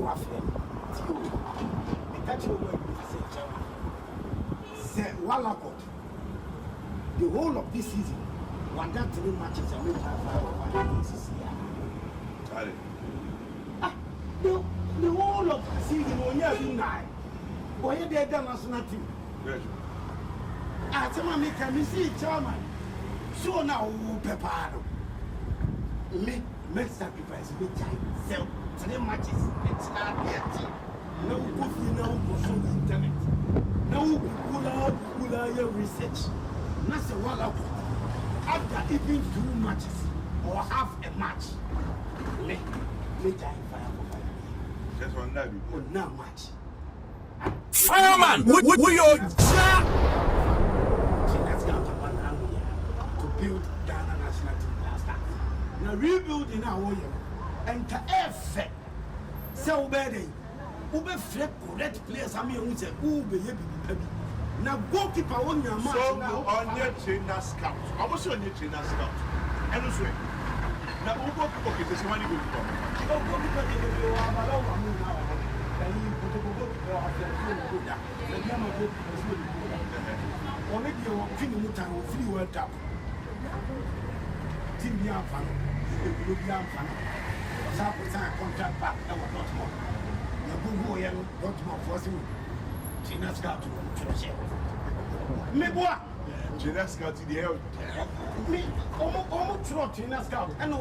wa frɛ me catch you when say Walakot the whole of this season one that 3 matches and make 5 this year. The whole of the season when you been nine boy you dey national team. Tell me can me see chairman so now prepare me make sacrifice me time sell 3 matches it's not yet no go so internet no kula your research na say wala after even 2 matches or half a match me time fire for fire just one that oh now match fireman we your to build Ghana national team last time. Now rebuilding our way and to effect so bad. Ube flip correct players. I mean, we say Ube now goalkeeper on your match. So on your trainer scout. I was on your trainer scout. And also now Ube okay, this one you go for. Goalkeeper you are now. Only the opinion that will free World Cup. Team be fan, will be fan. Some contract back, that was not more. The Google and not more for you. Tina Scout to share. Me boy, Tina Scout to the hell. Me almost throw Tina Scout. And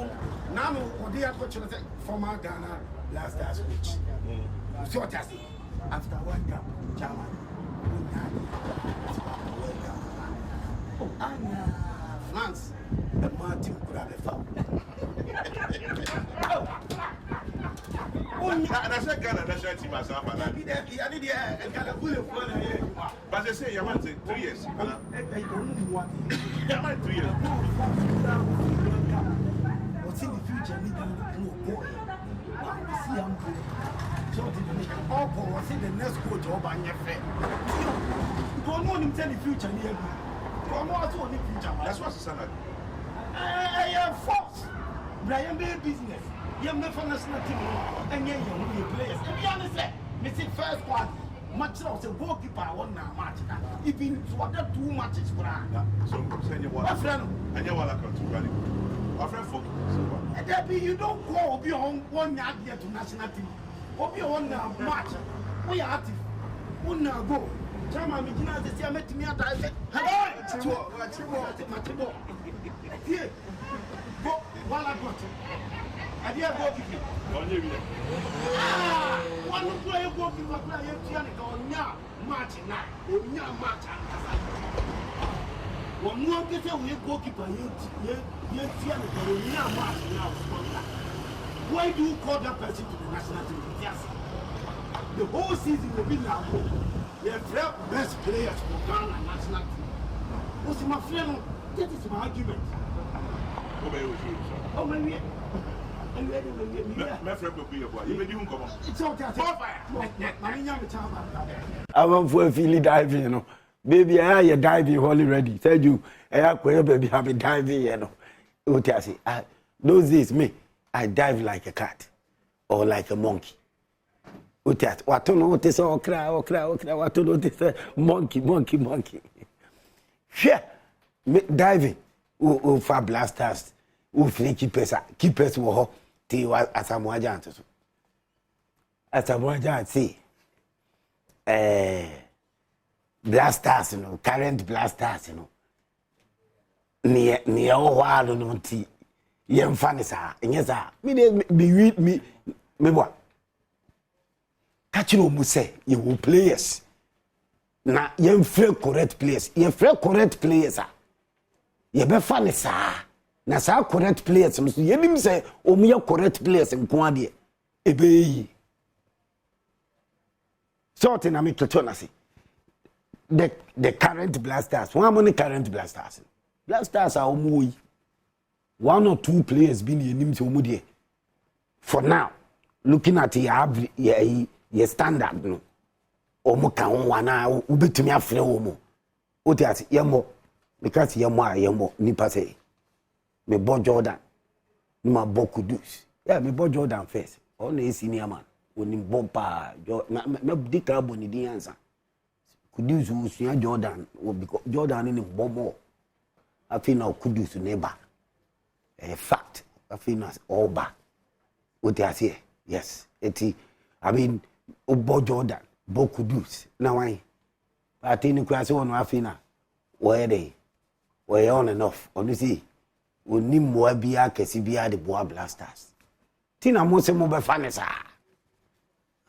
now, what they are coaching former Ghana last year's coach. So what I say after World Cup, German. Oh, Anna, France, the Martin could have found. And I said Ghana national team as well. But they say you want 3 years. You want 3 years. What's in the future? No boy. See, I'm good. So all what's in the next coach over on your friend. Don't want him tell the future near me. That's what's the standard. I am force. Brian Bay business. You have never national team and you players. And be honest, Mr. First Squad, match loss a goalkeeper one now match. Even for that 2 matches for so send you one. And you want to come to Rally. Our friend folk. You don't go be on 1 yard here to national team. Or be on match. We are active. Who now go? Chairman, me say met me at I said, "Hello, here, go while I got it. I did go keep it. One player go keep a player, Tianica, on ya, match now, on ya match. One more get away, goalkeeper, yet Tianica, on ya match now. Why do you call that person to the national team? Yes. The whole season will be now. The best players for Ghana national team. What's my friend? That is my argument. Oh, my friend will be a boy. You may come on. It's okay. I want for a feeling diving, you know. Baby, I are diving holy ready. Tell you, I have baby have been diving, you know. What I say, those days, me, I dive like a cat or like a monkey. What don't know what is all cry, what don't know what is monkey. Yeah, diving, for blasters, free keepers were te wa Asamoah Gyan so. Asamoah Gyan say blasters, you know, current blasters, you know. Near o wa no ti yem fa ne sa enye sa me boy catch no mu say you will players na yem free correct players ye free correct players ye be fa ne sa na sa correct players so ye nim say o mu ye correct players nko ade e be yi sort na me toto na say the current blasters one money current blasters are omo 1 or 2 players been enim to omo there for now looking at your standard no omo kan wana ubetumi afre omo o ti ati yemo because yemo nipa say me Bo Jordan ni ma bo Kudus yeah me Bo Jordan first all na senior man oni bomba na dika boni di ansa Kudus usua Jordan because Jordan ni bombo afi na Kudus neighbor fact afi na oba what you say yes eti I mean obo Jordan bo Kudus na wan ati ni kwa se wono afi na where they were on and off onu see oni mo bia kesi bia de boa blasters tina mo se mo be fa ne sa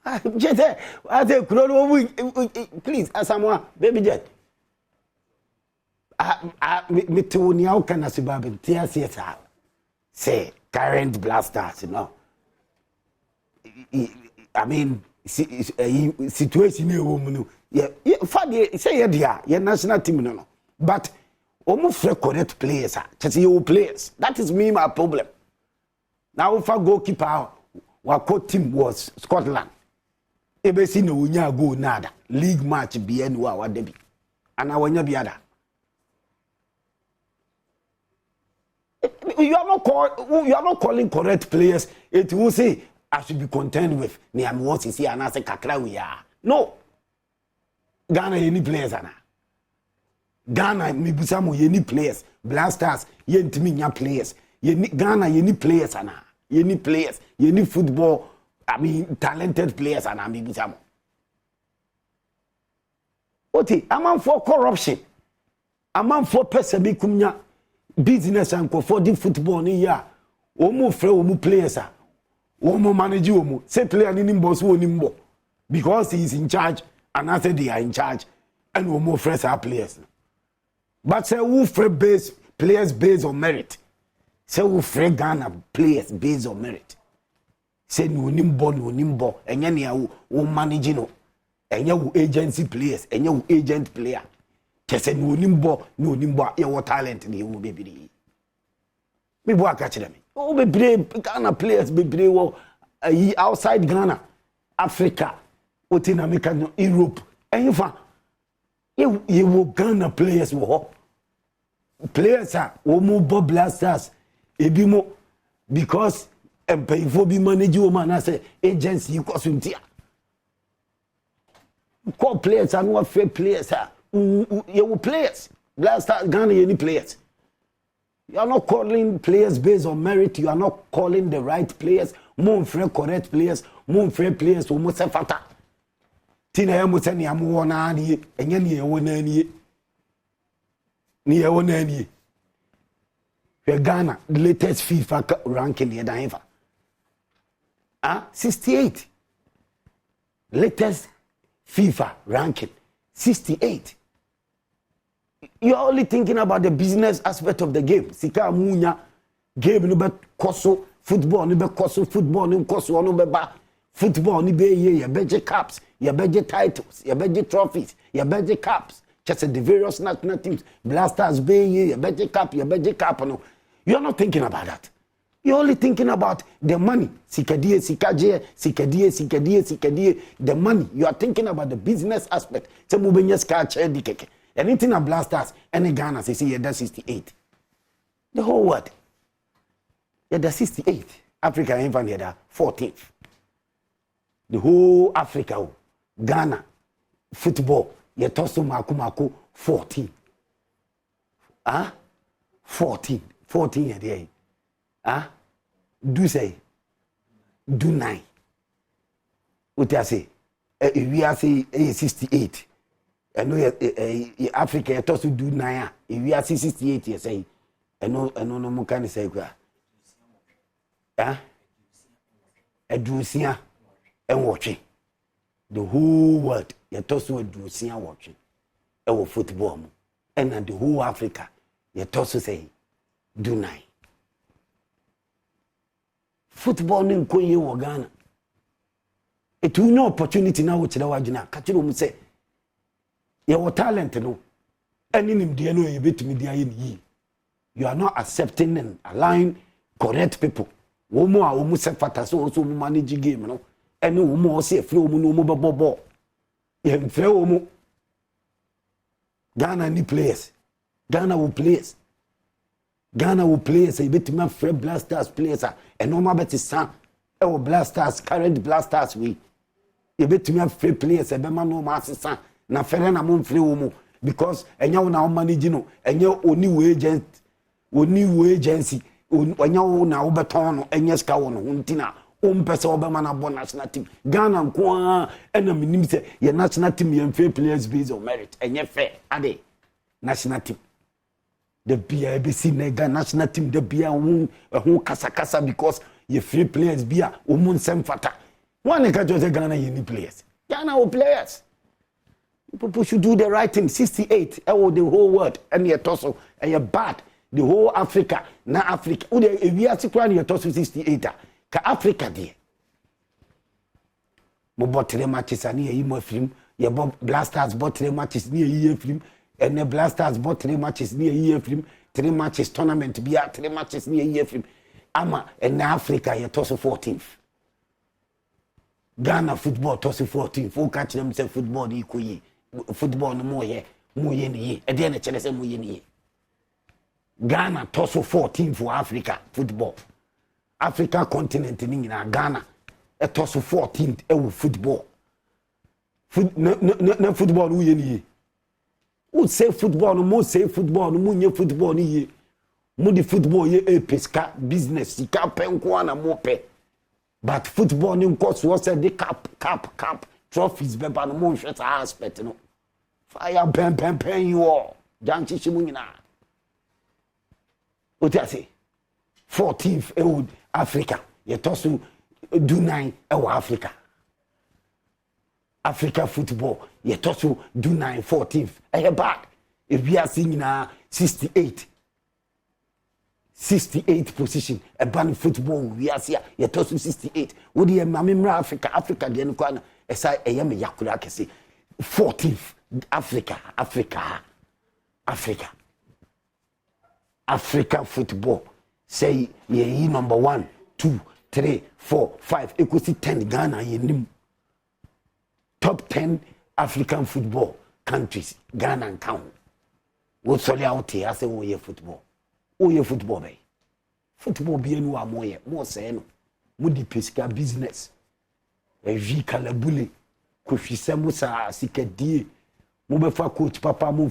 Jete, I say, please, Asamoah, baby jet. Me to ni how can Asibabin TSS say current blasters, you know. I mean, situation here, woman. Yeah, say yeah, national team, no. But almost correct players, just you players. That is me, my problem. Now, if I goalkeeper, what coach team was Scotland. Ebesi no unya go nada league match bia ni wa debi ana wanya biada you are not calling correct players it will say I should be content with me am what see ana say kakra we are no Ghana any players ana Ghana me busamo any players blasters ye ntimi nya players ye Ghana ye ni players ana ye ni players ye ni football I mean, talented players and I'm Busamo. Oti, a man for corruption. A man for pesamikumya business and for the football ni ya. Omo fre omo players are. Omo manage omo. Say player ni nimbo so nimbo. Because he is in charge and I said they are in charge and omo fresh are players. But say who fre base players based on merit. Say who fre Ghana players based on merit. Say no nimbo enye ne wo manage no enye wo agency players enye wo agent player kese no nimbo ye wo talent ne wo bebiri me bo aka kire me wo bebire Ghana players bebire wo outside Ghana Africa Latin America Europe enye fa ye wo Ghana players wo players are wo mo blasters ebi mo because and pay for be manage woman as a agency you cosuntia. Call players and what fair players are you players. Last Ghana any players. You are not calling players based on merit, you are not calling the right players, more fair correct players, more fair players who must have fata. Tina Yamusani Amuana and Yenny Wonani near Wonani. Ghana, the latest FIFA ranking here than 68. Latest FIFA ranking 68. You're only thinking about the business aspect of the game. Sika munya game no be koso football no be koso football no koso no be ba football no be ye beje caps, ye beje titles, ye beje trophies, ye beje caps. Just the various national teams, blasters be ye beje cap, ye beje cap no. You're not thinking about that. You're only thinking about the money. Sikadie, sikaje, sikadie, the money. You are thinking about the business aspect. Anything a blasters, any Ghana, say, see, that's 68. The whole world. Yeah, that's 68. Africa, even here, 14th. The whole Africa, Ghana, football, yeah, tosso maku 14. 14 a day. Do say, do 9. What I say? We are say 68. I know Africa toss to do 9. If we are 68, you say, I know no more can say, a Drusia and watching. The whole world, you toss to a Drusia watching. Our football. And the whole Africa, you toss to say, do 9. Football ni nkoye wo Ghana. It will no opportunity now with the wajina. Kachiro mu say, your talent no. Any nim de no you bet me dia yi. You are not accepting and allowing correct people. Wo mo a wo mu se fata so also mu manage game no. Any wo mo say free wo mu no mo bebo. Ye mfre wo mu. Ghana ni players. Ghana will players. Ghana will players. You bet me free blasters players. And no matter son. Our blasters, current blasters we. ye betumi afre players e be ma no ma asesa na fere na mo mfre wo mu because enya wo na wo manage no enya oni wo agency enya wo na wo beton no enya ska wo no ntina o mpese wo be ma na bo national team Ghana nko ena minim se ye national team ye mfre players based on merit enya fair ade national team the bia be see na national team the bia who kasa because ye free players bia o mun sem fata one ka just Ghana ye need players Ghana will players people should do the right thing 68 the whole world and ye toso and ye bad the whole Africa na Africa o de we are secret ye toso 68 ka Africa there mo botre matches ani ye mo film ye blasters botre matches ni ye film and the blasters bought 3 matches near year film 3 matches tournament be 3 matches near year film ama in Africa you toss 14th Ghana football toss 14th who catch them say football equal football no more ye ni e dey na chele say mo ye ni Ghana toss 14th for Africa football Africa continent ni na Ghana e toss 14th e football na football wo ye ni who say football no mo say football no mo nye football ni ye mo di football ye episka business Sika penko na mo pe but football ni nko so say the cap trophies be ba no mo hwet aspect no fire pen you all janchi shimu nyina o ti ase 14th e Africa ye tosu do 9 e Africa Africa football ye toso do 9 14th eh bad if we are seeing na 68 position a ban football we are see ye toso 68 wo de mamemra Africa de nko na esa eye me yakura kese 14th Africa football say ye number 1 2 3 4 5 equals 10 Ghana ye nim top 10 African football countries Ghana and count wo soli out here say wo ye football be football be enu amoye mo say no mo di pesika business e vi kalabule ko hwisem sa sikadie mo be fa coach papa no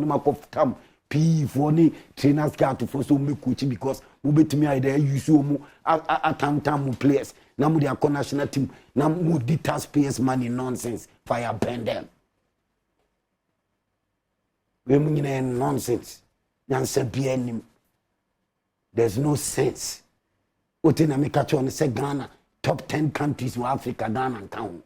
makotam P for ni trainers got for so me coach because we betimi I dey use mu atam players na mu dia national team na mu di taxpayers money nonsense fire burn them we mu nyina nonsense nyansa bia nim there's no sense otina me catch on say Ghana top 10 countries in Africa Ghana and count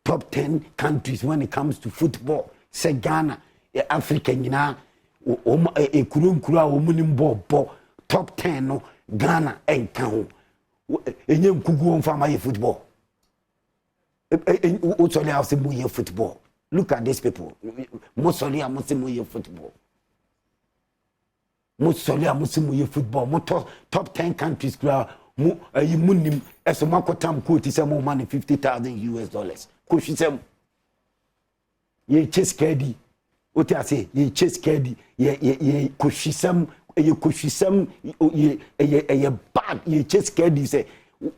top 10 countries when it comes to football say Ghana Africa nyina ekurunkura omunim bobo top 10 no Ghana enkan enye nkugu on fama ye football o tole house mo ye football look at these people mo soli amusi mo ye football mo top 10 countries kura mo munim eso makotam ko ti se mo money $50,000 ko hwisem ye cheskedi oti ase ye cheskedi ye koshisam ye bad ye cheskedi say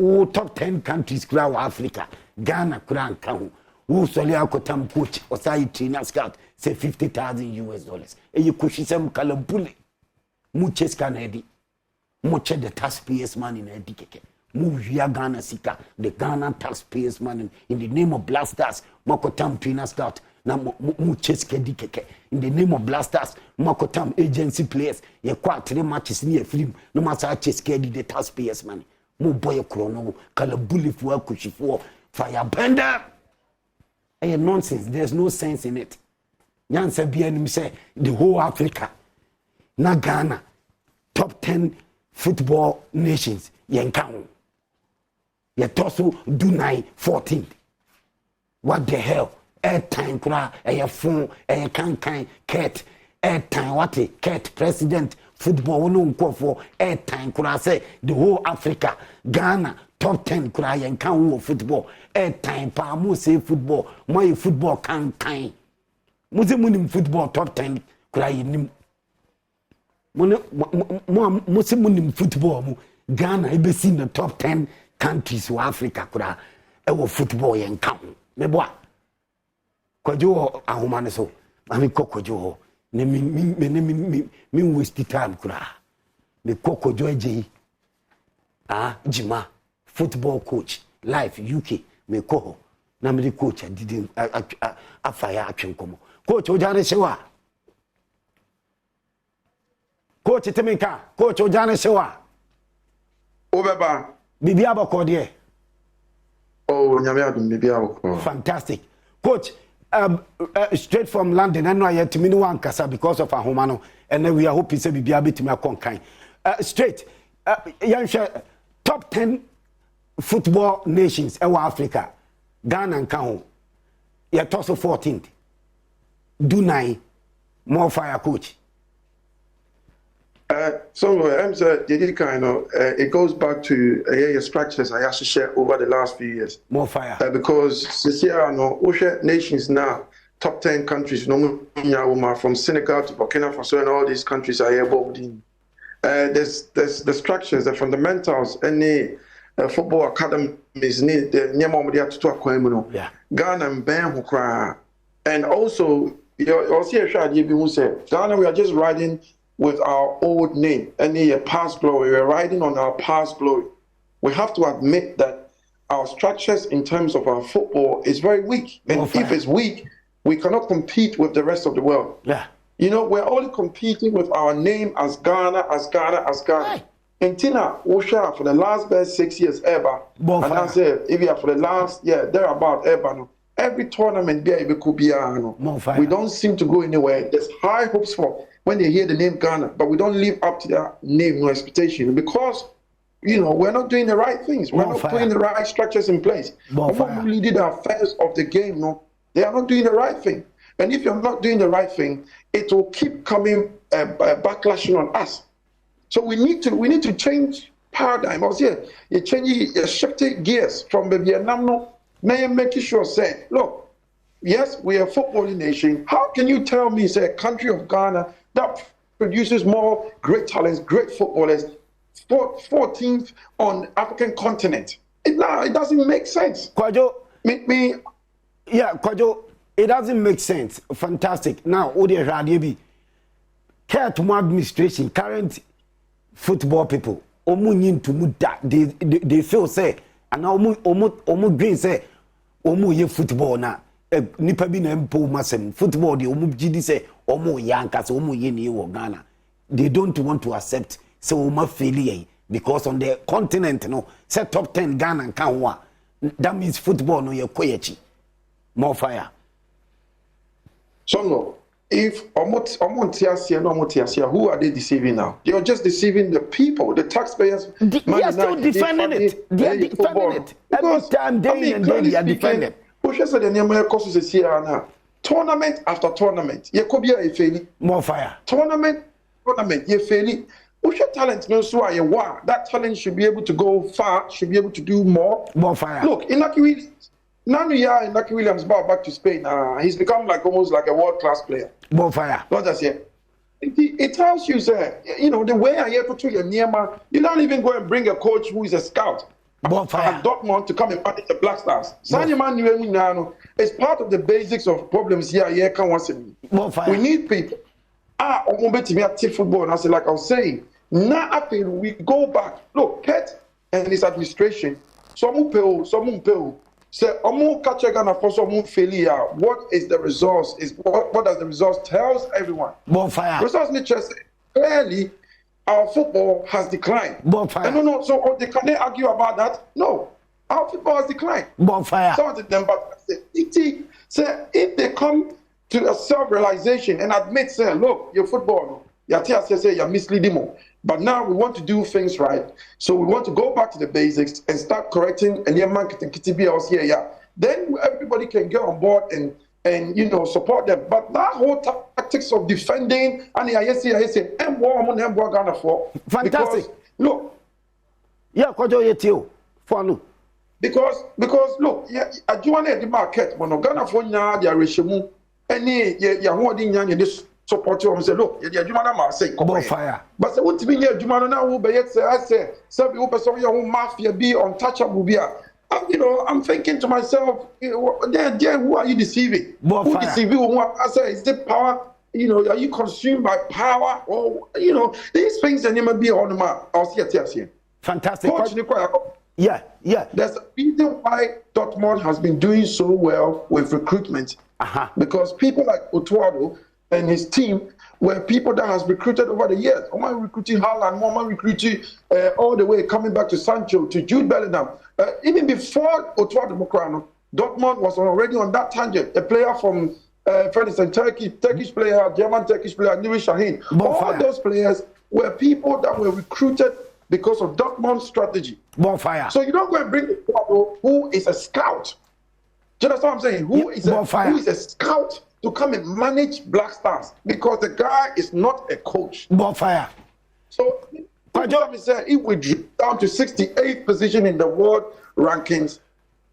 o top 10 countries kura Africa Ghana kura nkan wo soli akotam coach osai trainer scout say $50,000 ye koshisam kalabule mu cheska na edi mu che the taxpayers money na edi keke mu via Ghana Sika the Ghana taxpayers money in the name of blasters makotam trainer scout na mu cheska di keke in the name of blasters makotam agency players ye kwa 3 matches ni e film no masa cheska di the taxpayers money mu boy krono kala bulifu akushifo fire bender eh nonsense there's no sense in it nyansa bia nim say the whole Africa na Ghana top 10 football nations yenkan ye toso do 9 14 what the hell airtime kura phone kankan cat airtime what cat president football no nko for airtime kura say the whole Africa Ghana top 10 kura yenkan wo football airtime pa mo say football my football kankan mo say munim football top 10 kura yenim munim football mu Ghana ebe see the top 10 countries of Africa kura ewo football yen ka ho me boa kwajo ahoma ne so ami kokojo ho ne mi waste time kura me kokojo eje jima football coach life UK me ko na me coach didi afaya atwenkomo coach ojane sewa coach teminka coach ojane sewa Obeba bibi abako de oh nyame adum bibi abako fantastic coach straight from London and no yet to me one kasa because of ahomano and then we are hoping say bibi abetimi akonkan straight top 10 football nations in Africa Ghana and Kaho you're also 14th do 9 more fire coach so I'm saying it goes back to your structures I have to share over the last few years more fire because this year nations now top 10 countries from Senegal to Burkina Faso and all these countries are involved in there's the structures the fundamentals and the football academies need the nyamomdia to akwamu yeah Ghana and Ben Hukra and also you see a shot you be say Ghana we are just riding with our old name and the past glory we're riding on our past glory we have to admit that our structures in terms of our football is very weak and if it's weak we cannot compete with the rest of the world yeah you know we're only competing with our name as Ghana hey. And Tina Osha for the last best 6 years ever. And I say, if you are for the last, thereabout ever. No. Every tournament, we don't seem to go anywhere. There's high hopes for when they hear the name Ghana, but we don't live up to that name, no expectation. Because, we're not doing the right things. We're not putting the right structures in place. What really did the affairs of the game, they are not doing the right thing. And if you're not doing the right thing, it will keep coming backlashing on us. So we need to change paradigm. I was here. You're shifting gears from the Vietnam. Now you're making sure, say, look, yes, we are a footballing nation. How can you tell me, say, a country of Ghana that produces more great talents, great footballers, 14th on African continent? It doesn't make sense. Kwajo, Kwajo, it doesn't make sense. Fantastic. Now, Odi Radiebi, care to my administration, current football people omu to muda they feel say and omu green say omu ye football na nipa bi na mpo masem football de omu gidi say omu yanka say omu ye ni wo Ghana they don't want to accept say omu failure because on the continent say top 10 Ghana kan ho that means football no ye koyechi more fire so no. If who are they deceiving now? They are just deceiving the people, the taxpayers. They are still defending it. They are defending it. Every time day and day they are defending it. Tournament after tournament. More fire. Tournament, you failing. Talent knows who I am. That talent should be able to go far, should be able to do more. More fire. Look, in Lucky Williams back to Spain. He's become almost like a world-class player. Bonfire. Not just yet. It tells you, sir, the way I hear to your Niema, you don't even go and bring a coach who is a scout at Dortmund to come and manage the Black Stars. Sanyaman is part of the basics of problems here. We need people. Football. And I say, like I was saying, now we go back. Look, Pet and his administration, some people. Say, what is the results? What does the results tells everyone? Bonfire. Results nature clearly our football has declined. Bonfire. No. So can they argue about that? No. Our football has declined. Bonfire. Some of them, but say if they come to a self-realization and admit, say, look, your football, you're misleading. But now we want to do things right. So we want to go back to the basics and start correcting and then everybody can get on board and support them. But that whole tactics of defending and fantastic. Because, look. Yeah, because look, I do want the market when Ghana for their regime any this support you say look the adwuma na say fire but say what be adwuma na wo be yet say I say some people person your mafia be untouchable be I'm thinking to myself, who are you deceiving? Who deceiving? I say, is it power? Are you consumed by power? Or, these things that never be on my. I'll see it. Fantastic. Coach, yeah. There's a reason why Dortmund has been doing so well with recruitment. Because people like Otuado and his team were people that has recruited over the years. Oma recruiting Haaland, Oma recruiting all the way coming back to Sancho, to Jude Bellingham. Even before Otuado Mokrano, Dortmund was already on that tangent. A player from Turkish player, German Turkish player, Nuri Sahin. All those players were people that were recruited because of Dortmund's strategy. Bonfire. So you don't go and bring Otuado, who is a scout. Do you understand what I'm saying? Who is a scout to come and manage Black Stars, because the guy is not a coach. Bonfire. So, if we drop down to 68th position in the world rankings,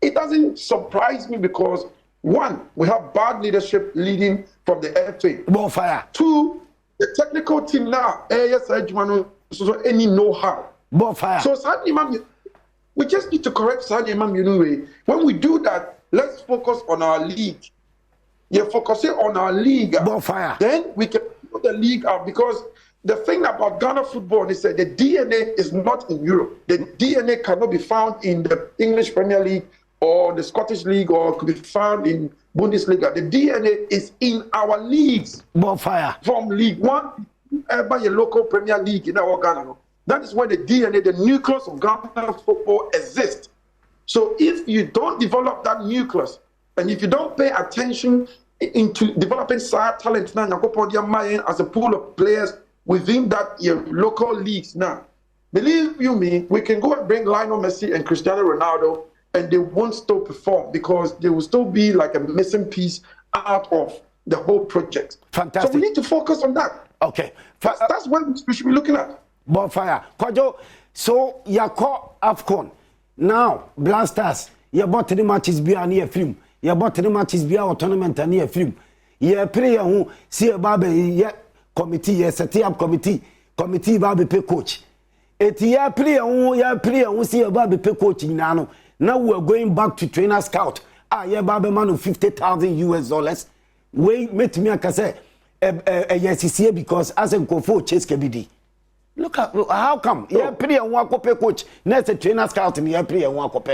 it doesn't surprise me because, one, we have bad leadership leading from the FA. Bonfire. Two, the technical team now, so any know-how. Bonfire. So, we just need to correct Sani Imam. When we do that, let's focus on our league. You're focusing on our league. Bonfire. Then we can put the league out, because the thing about Ghana football is that the DNA is not in Europe. The DNA cannot be found in the English Premier League or the Scottish League, or could be found in Bundesliga. The DNA is in our leagues. Bonfire. From League One, by your local Premier League in our Ghana. That is where the DNA, the nucleus of Ghana football exists. So if you don't develop that nucleus, and if you don't pay attention into developing side talent now, as a pool of players within that your local leagues now, believe you me, we can go and bring Lionel Messi and Cristiano Ronaldo, and they won't still perform, because they will still be like a missing piece out of the whole project. Fantastic. So we need to focus on that. Okay. That's what we should be looking at. Bonfire. Kwajo, so Yako AFCON. Now, Blasters, you bought 3 matches behind a film. You bought 3 matches behind a tournament and a film. You play who see a baby committee, set up committee baby pay coach. It ya play who see a baby pay coach in Nano. Now we're going back to trainer scout. Yeah, baby man of $50,000. Wait, meet me I say yes, because as a go for chase KBD. Look at how come? Yeah, play and walk up coach. Next a trainer scout and yeah, play and walk up.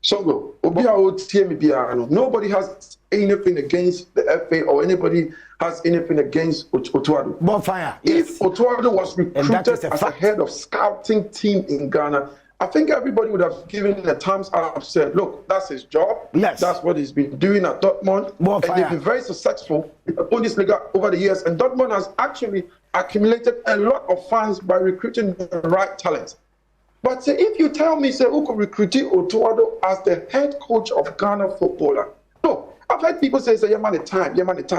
So nobody has anything against the FA or anybody has anything against Otuado. Bonfire. Yes. If Otuado was recruited as a head of scouting team in Ghana, I think everybody would have given a thumbs up, said, look, that's his job. Yes. That's what he's been doing at Dortmund. Bonfire. And they've been very successful in the Bundesliga over the years. And Dortmund has actually accumulated a lot of fans by recruiting the right talent. But if you tell me, say, who could recruit Otuado as the head coach of Ghana footballer? No, I've heard people say, yeah, man, the time.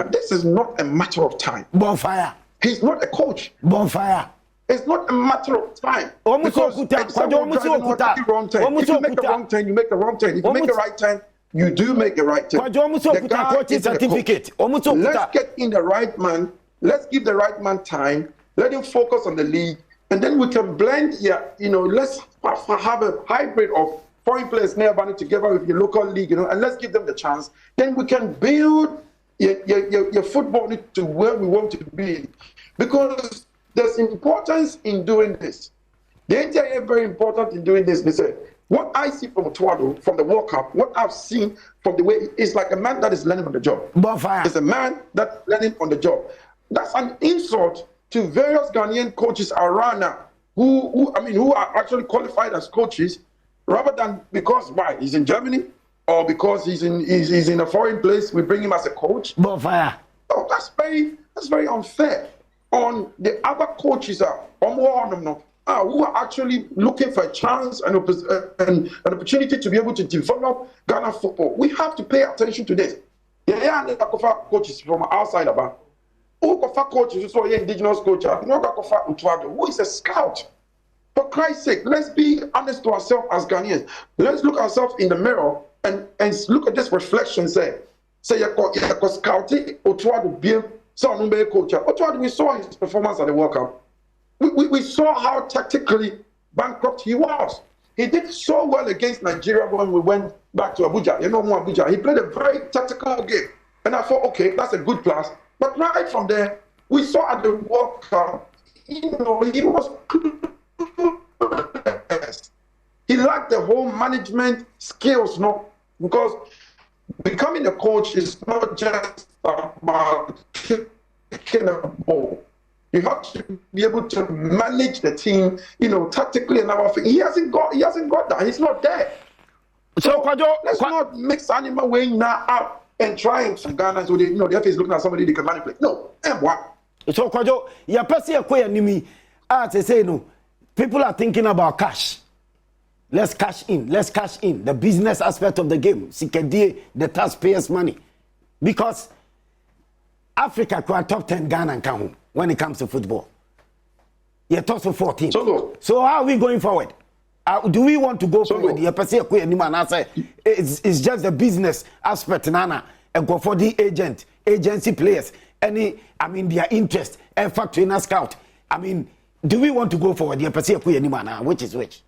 This is not a matter of time. Bonfire. He's not a coach. Bonfire. It's not a matter of time. Because if someone make the wrong turn, if you make the wrong turn, you make the wrong turn. If you make the right turn, you do make the right turn. The guy is certificate. Let's get in the right man. Let's give the right man time. Let him focus on the league. And then we can blend let's have a hybrid of foreign players nearby together with your local league, and let's give them the chance. Then we can build your football to where we want to be. Because there's importance in doing this. The NTIA is very important in doing this. They say, what I see from Otuado, from the World Cup, what I've seen from the way, it's like a man that is learning on the job. Bonfire. It's a man that's learning on the job. That's an insult to various Ghanaian coaches around now who are actually qualified as coaches, rather than because why he's in Germany or because he's in a foreign place, we bring him as a coach. Bonfire. Oh, that's very unfair on the other coaches who are actually looking for a chance and an opportunity to be able to develop Ghana football. We have to pay attention to this. Yeah, coaches from outside about. Who coach is also indigenous coach? Who is a scout? For Christ's sake, let's be honest to ourselves as Ghanaians. Let's look ourselves in the mirror and look at this reflection. Say you scouting Otuado being some coach. Otuado, we saw his performance at the World Cup. We saw how tactically bankrupt he was. he did so well against Nigeria when we went back to Abuja. You know, Abuja. He played a very tactical game. And I thought, okay, that's a good class. But right from there, we saw at the World Cup, you know, he was he lacked the whole management skills, no? Because becoming a coach is not just about kicking a ball. You have to be able to manage the team, you know, tactically and everything. He hasn't got that. He's not there. So let's not mix animal way now up and trying to Ghana so they, you know, the FA is looking at somebody they can manipulate. No, and what? So Kwajo, your person enemy, as I say, no, people are thinking about cash. Let's cash in. Let's cash in. The business aspect of the game. Sika the taxpayers' money. Because Africa could top 10 Ghana and come when it comes to football. You're top 14. So how are we going forward? Do we want to go forward? It's just the business aspect, Nana. And go for the agency players. Their interest, effort, trainer, scout. Do we want to go forward? Which is which?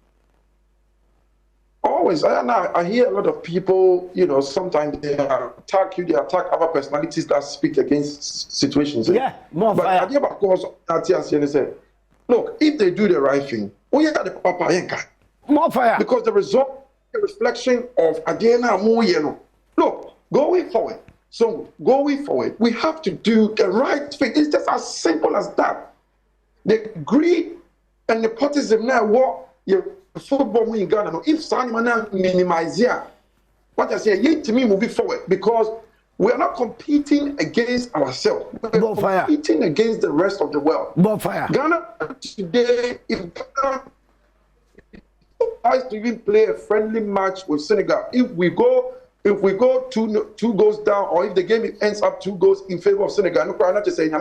Always. I hear a lot of people, you know, sometimes they attack you, they attack other personalities that speak against situations. Yeah, more fire. But I of course, say, look, if they do the right thing, more fire. Because the result, the reflection of Adena Moyeno. Look, going forward. So going forward, we have to do the right thing. It's just as simple as that. The greed and nepotism now, what you football in Ghana, if Sanimana minimize here, what I say, yet to me moving forward because we are not competing against ourselves. We're competing against the rest of the world. Ghana today, if Ghana tries to even play a friendly match with Senegal, if we go two goals down, or if the game ends up 2 goals in favor of Senegal, not just saying,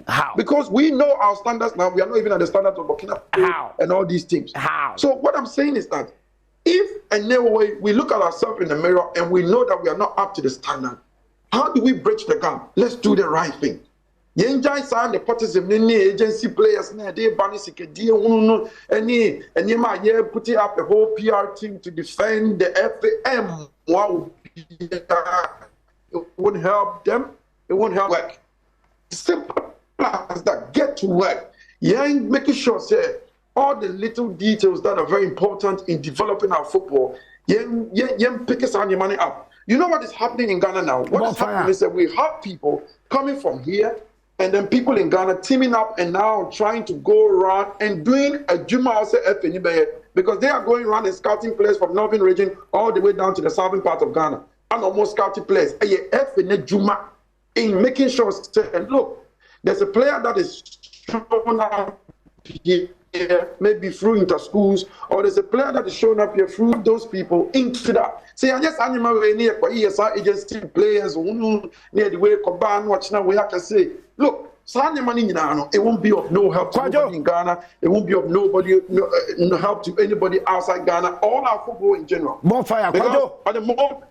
how? Because we know our standards now. We are not even at the standards of Burkina Faso and all these teams. How? So what I'm saying is that if and no way we look at ourselves in the mirror and we know that we are not up to the standard, how do we bridge the gap? Let's do the right thing. Yenjai sign the partisans, any agency players, they banning Sika ooo any putting up a whole PR team to defend the FAM. Wow. It won't help them. It won't help work. Simple as that. Get to work. Yang making sure say all the little details that are very important in developing our football. Yang pick us on your money up. You know what is happening in Ghana now? What is happening is that we have people coming from here, and then people in Ghana teaming up and now trying to go around and doing a Juma because they are going around and scouting players from northern region all the way down to the southern part of Ghana and almost scouting players. Juma in making sure, look, there's a player that is shown up here maybe through inter schools, or there's a player that is showing up here through those people into that. See, I just animal near ESR agency players near the way Koban watch now we have to say, look, it won't be of no help to nobody in Ghana. It won't be of no help to anybody outside Ghana. All our football in general. Bonfire, because at the moment,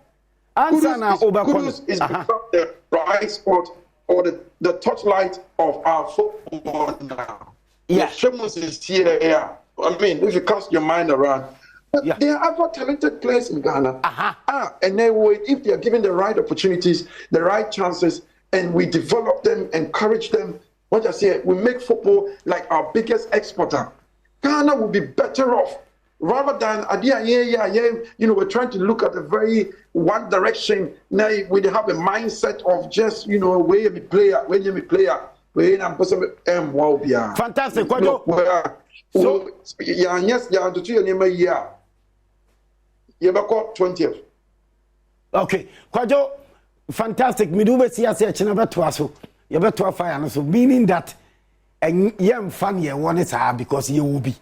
Kudus is become the bright spot or the touchlight of our football now. Yeah, Shemus is here. Yeah. I mean, if you cast your mind around, but there are other talented players in Ghana. And they would, if they are given the right opportunities, the right chances, and we develop them, encourage them. What I say, we make football like our biggest exporter. Ghana will be better off rather than we're trying to look at a very one direction. Now we have a mindset of just where you player. Fantastic. So yes, you 20th. Okay, Kwajo. Fantastic. Midube see us here never to us. You better fire so meaning that young fan you want it because you will be.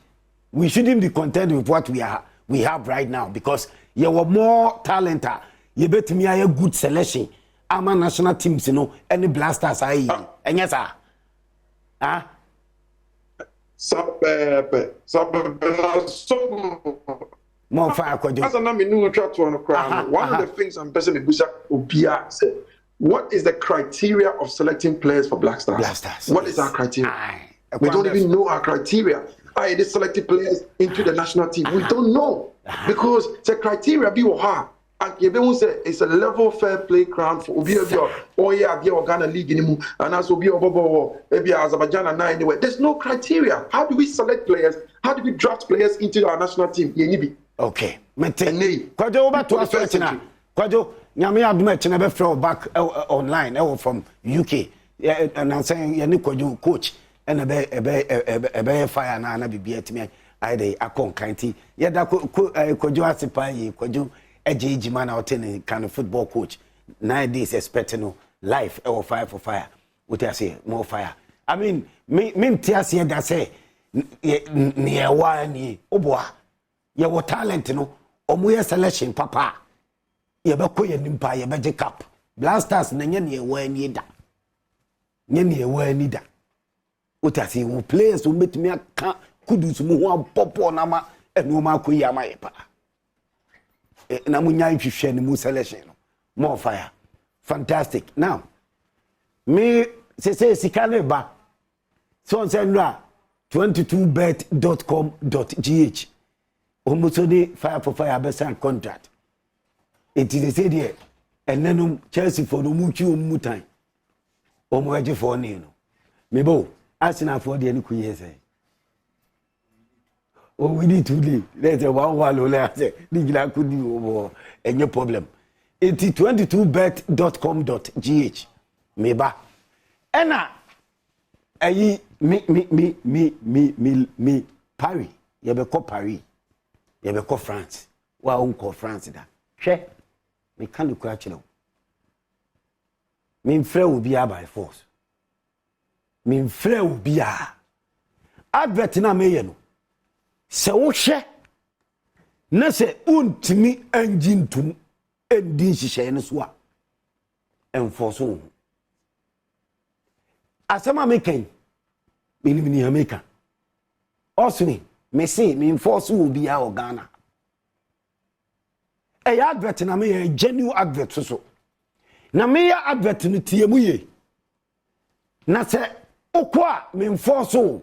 We shouldn't be content with what we have right now because you were more talent. You better me a good selection. I'm a national teams, any blasters and yes, sir. More fire, as an new chat on the crown. One of the things I'm basically Obia said, what is the criteria of selecting players for Black Stars? What is our criteria? We don't even know our criteria. They selected players into the national team. We don't know. Because the criteria be ha. And you don't say it's a level fair play ground for Obi Ghana League anymore, and as Obi maybe Azerbaijan and anyway. There's no criteria. How do we select players? How do we draft players into our national team? Okay. Kwajo over to us now. Kwajo, nyame aduma chena be throw back online from UK. And I'm saying you Kwajo coach and ebe fire na bibia timi ai dey akon kanti. Ya da Kwajo asipa yi Kwajo AJ man out in kind of football coach. 9 days expecting life fire for fire. What I say, more fire. I mean, me tiasi that say near one oboa. You were talent, omuye selection papa. You be ko nimpa you be cup. Blasters na nye we ni da. Nye we ni da. What I say, players who meet me aka kudus mu ho popo na ma enu ma ko yi ama yepa. Na munya hwehwe ni mu selection more fire. Fantastic. Now me say Sika no ba so say no 22bet.com.gh almost only fire for fire besan contract it is say there and then Chelsea for no mu time omo eje for ni no me bo Arsenal for there ni ku say oh we need to leave there's a 1-1 only say digila could do any problem it is 22bet.com.gh me ba ena ayi me Paris ye be ko Paris ye be ko France wa unko France da hwe me kan do kwa chelo me mfre obi by force me mfre obi a advert na me ye no se wo hwe na se untimi engine tum endi hihye ne so a enforce asama mekan minimini hameka osuni me say me enforce will be our Ghana e advert na me genuine advert so na me ya advert no tiemu ye na se okwa me enforce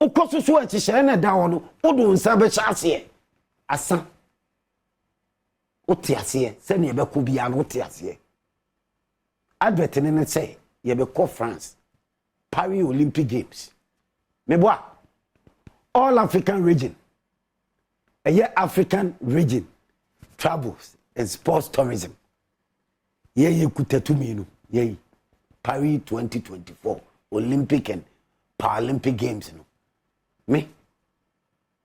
okọ so a chihye na da wono odo nsa be chase asa otiase se ne be ko bia no otiase advert ne say ye be ko France Paris Olympic Games. Meboa all African region. A year African region travels and sports tourism. Ye kutetu minu. Ye Paris 2024 Olympic and Paralympic Games no. Me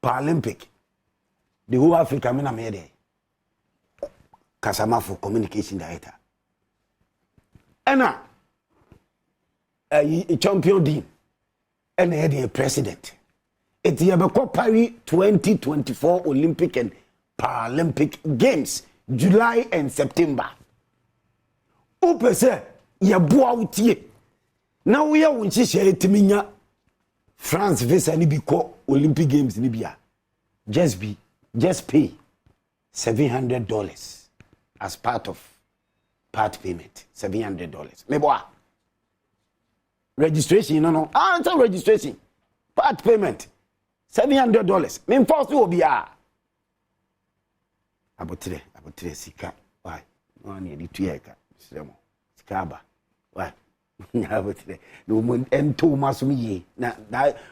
Paralympic. The whole Africa me na me there. Kasama for communication director. Ena a champion team and a president. It's the Paris 2024 Olympic and Paralympic Games, July and September. Upese ya boautie. Now we are winchi share timinya France visa ni biko Olympic Games ni bia. Just pay $700 as part payment. $700. Meboa. Registration, no. It's a registration. Part payment. $700. Me force will be Abotre Sika. Why? No need it to yeka. Skaba. Why? Abotre. No mun ento masumi na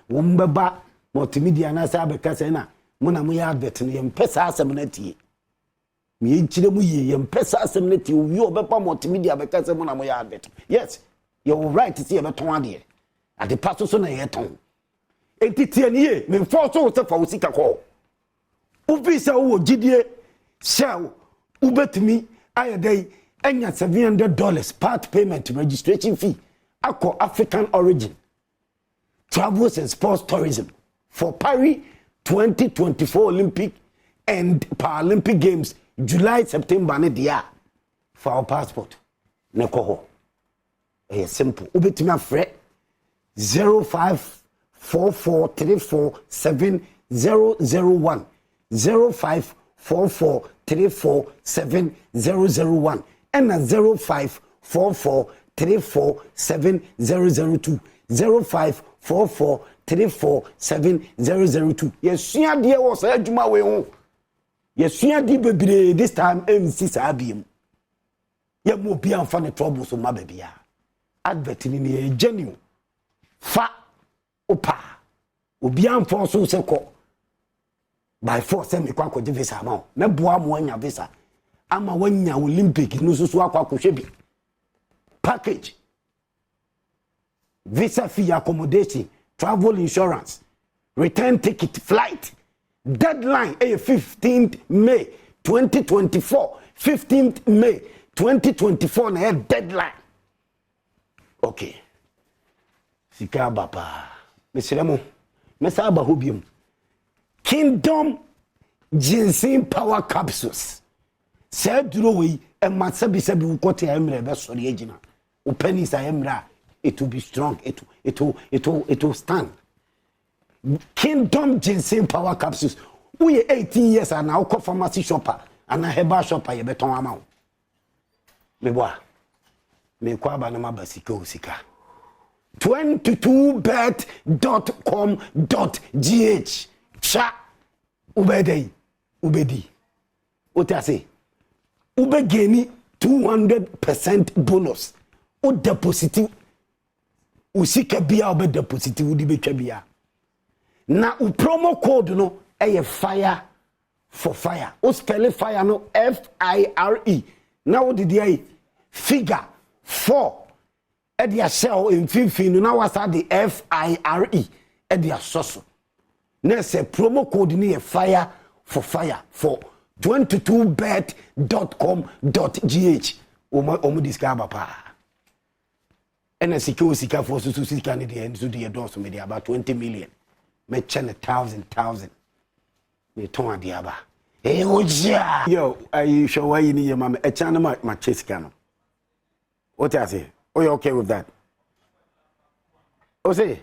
wombeba multimedia na sabe kasa na muna mu ya advert no yempesa asem na tie. Me nchire mu ye yempesa asem na tie owi obepa multimedia be kasa muna mu ya advert. Yes. You're right to see a beton idea. At the pastor so na yeton. Entity any me force so for Sika call. Uvisa wo gidie shall ubetimi ayadai enya $700 part payment registration fee. Ako African origin. Travels and sports tourism for Paris 2024 Olympic and Paralympic Games July September ne dia for our passport. Nekoho. Simple. Ubetimi afre 0544347001 0544347001 and 0544347002 0544347002. Yes, she had the was adwuma we ho yesua di bebre this time MC sabiem ye mo bia mfa ne trouble so ma bia advert ni ne genuine fa opa obi amfo so se ko by force me kwa akɔgye visa ma me boa mo anya visa ama wanya Olympic no so akɔhwɛ bi package visa fee, accommodation, travel insurance, return ticket, flight. Deadline 15th May 2024. 15th May 2024 na deadline. Okay. Sika bapa. Mesremo. Mesa ba hobium. Kingdom ginseng power capsules. Say duro we e masabi sabi ukote emre be sori agina. Upeni sa emra. It will be strong. It will stand. Kingdom ginseng power capsules. We 18 years and now call pharmacy shopper and a herbal shopper. You better amount. Me boa. Me kwa ba na ma Sika ooo Sika. 22bet.com.gh. Cha. Ubedi. What I say? Ube geni 200% bonus. O deposit. Usika bia obe deposit wudi betwa bia na u promo code no fire for fire o spell fire no FIRE na wo de figure 4 e dia sell in 15 no na wasa the FIRE e dia soso na se promo code ni fire for 22bet.com.gh omo discover pa. And Sika ooo Sika for so Sika ni dey so dey do so me dey about 20 million. Me chen 1,000. Me ton ade aba. Eh oja. Yo, I show why you need your mama. E chan ma Sika no. What I say? Oh, you okay with that? Oh say.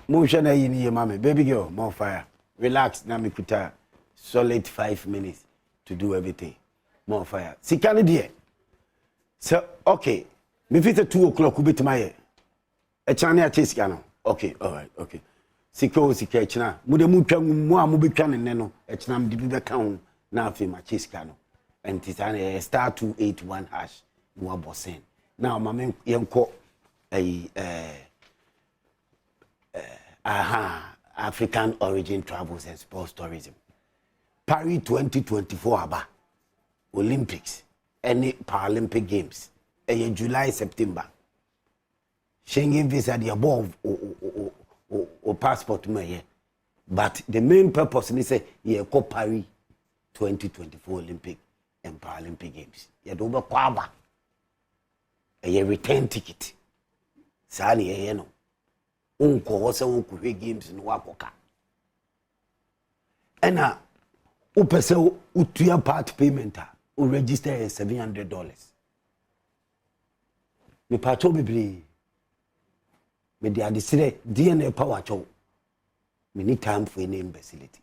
Mo shana you need your mama. Baby girl, more fire. Relax, na me kuta solid 5 minutes to do everything. More fire. Sika ni dey. So, okay. Me fit 2 o'clock ubit my e chane a Sika no. Okay, all right, okay. Sika ooo Sika china. Mu de mu twa mu a mu betwa ne no. E china me di be ka ho na afi ma Sika no. Enti star 281 hash no abosen. Now mama yenko African origin travels and sports tourism. Paris 2024 aba. Olympics, any Paralympic games. July, September. Schengen visa the above or passport me. But the main purpose is say you go Paris 2024 Olympic and Paralympic Games. You do ba kwaba. A return ticket. Sani no. Unko wasa unko games no wakoka. Ena upese utuya part payment o register $700. Me pato bebre me de adisire DNA power chow me need time for any imbecility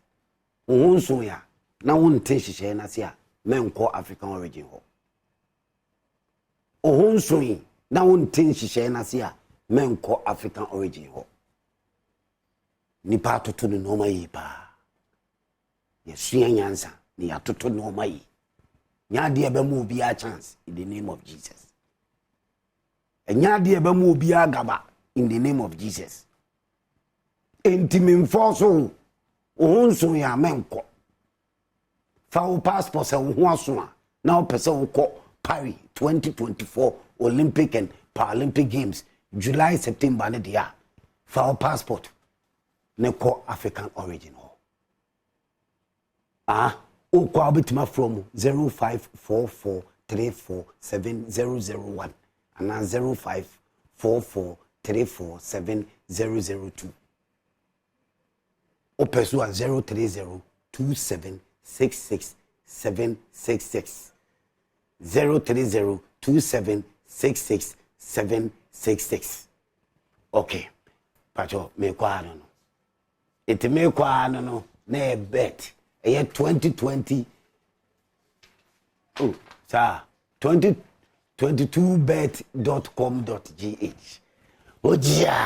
ohunso ya na wonte hihye na se a menko African origin ho ohunso yi na wonte hihye na se a menko African origin ho ni pato to no ma yi pa yesua nyansa ni atoto no ma yi nya de be mu bi a chance in the name of Jesus. Enya de eba mu obi agaba in the name of Jesus. Entimin forso ohunso ya menko. Fa o passport se ho aso a na o pese wo kɔ Paris 2024 Olympic and Paralympic Games July September ne dia. Fa o passport ne kɔ African origin ho. O kɔ abetima from 0544347001. And 0544347002. O pursue at 03027666766. 03027666766. Okay. Pacho me kwa no. It me kwa no na bet. E 2020. Oh, sir. 22bet.com.gh. Oh, yeah.